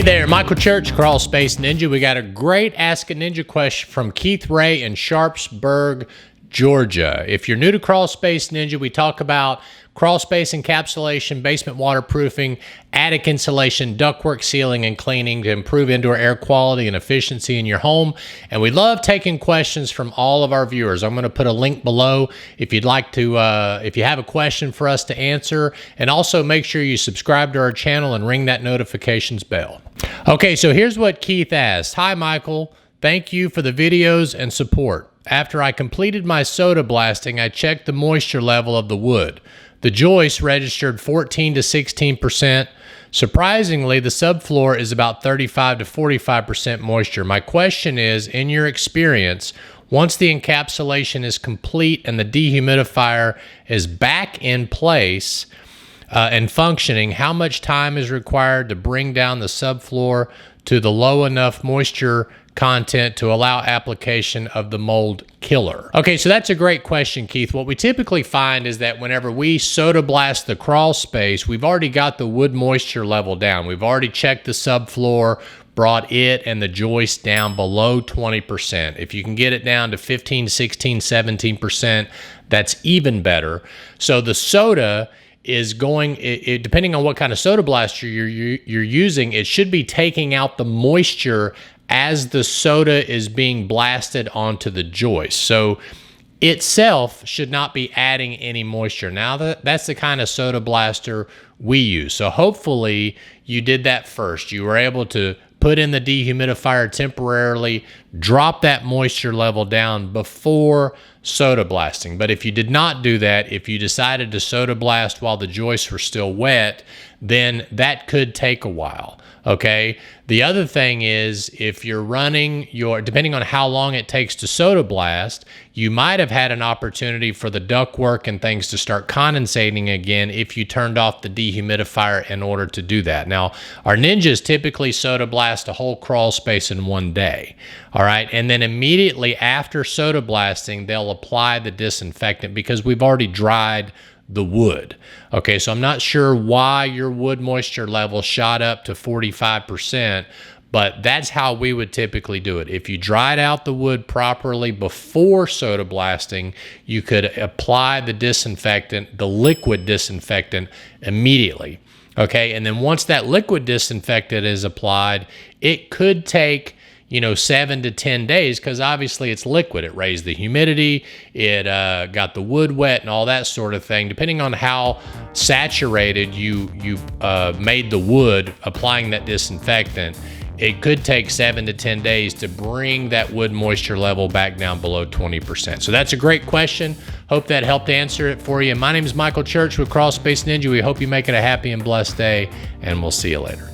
there, Michael Church, Crawl Space Ninja. We got a great Ask a Ninja question from Keith Ray in Sharpsburg, Georgia. If you're new to Crawl Space Ninja, we talk about crawl space encapsulation, basement waterproofing, attic insulation, ductwork sealing and cleaning to improve indoor air quality and efficiency in your home. And we love taking questions from all of our viewers. I'm going to put a link below if you'd like to, if you have a question for us to answer. And also make sure you subscribe to our channel and ring that notifications bell. Okay, so here's what Keith asked. Hi, Michael. Thank you for the videos and support. After I completed my soda blasting, I checked the moisture level of the wood. The joist registered 14 to 16%. Surprisingly, the subfloor is about 35 to 45% moisture. My question is, in your experience, once the encapsulation is complete and the dehumidifier is back in place and functioning, how much time is required to bring down the subfloor to the low enough moisture content to allow application of the mold killer? Okay, so that's a great question, Keith. What we typically find is that whenever we soda blast the crawl space, we've already got the wood moisture level down. We've already checked the subfloor, brought it and the joist down below 20%. If you can get it down to 15, 16, 17%, that's even better. So the soda is going, depending on what kind of soda blaster you're using, it should be taking out the moisture as the soda is being blasted onto the joist. So itself should not be adding any moisture. Now that's the kind of soda blaster we use. So hopefully you did that first. You were able to put in the dehumidifier temporarily, drop that moisture level down before soda blasting. But if you did not do that, if you decided to soda blast while the joists were still wet, then that could take a while. Okay. The other thing is, if you're running your, depending on how long it takes to soda blast, you might have had an opportunity for the ductwork and things to start condensating again if you turned off the dehumidifier in order to do that. Now, our ninjas typically soda blast a whole crawl space in one day. All right. And then immediately after soda blasting, they'll apply the disinfectant because we've already dried the wood. Okay, so I'm not sure why your wood moisture level shot up to 45%, but that's how we would typically do it. If you dried out the wood properly before soda blasting, you could apply the disinfectant, the liquid disinfectant, immediately. Okay, and then once that liquid disinfectant is applied, it could take 7 to 10 days, because obviously it's liquid. It raised the humidity, it got the wood wet and all that sort of thing. Depending on how saturated you made the wood applying that disinfectant, it could take 7 to 10 days to bring that wood moisture level back down below 20%. So that's a great question. Hope that helped answer it for you. My name is Michael Church with Crawl Space Ninja. We hope you make it a happy and blessed day, and we'll see you later.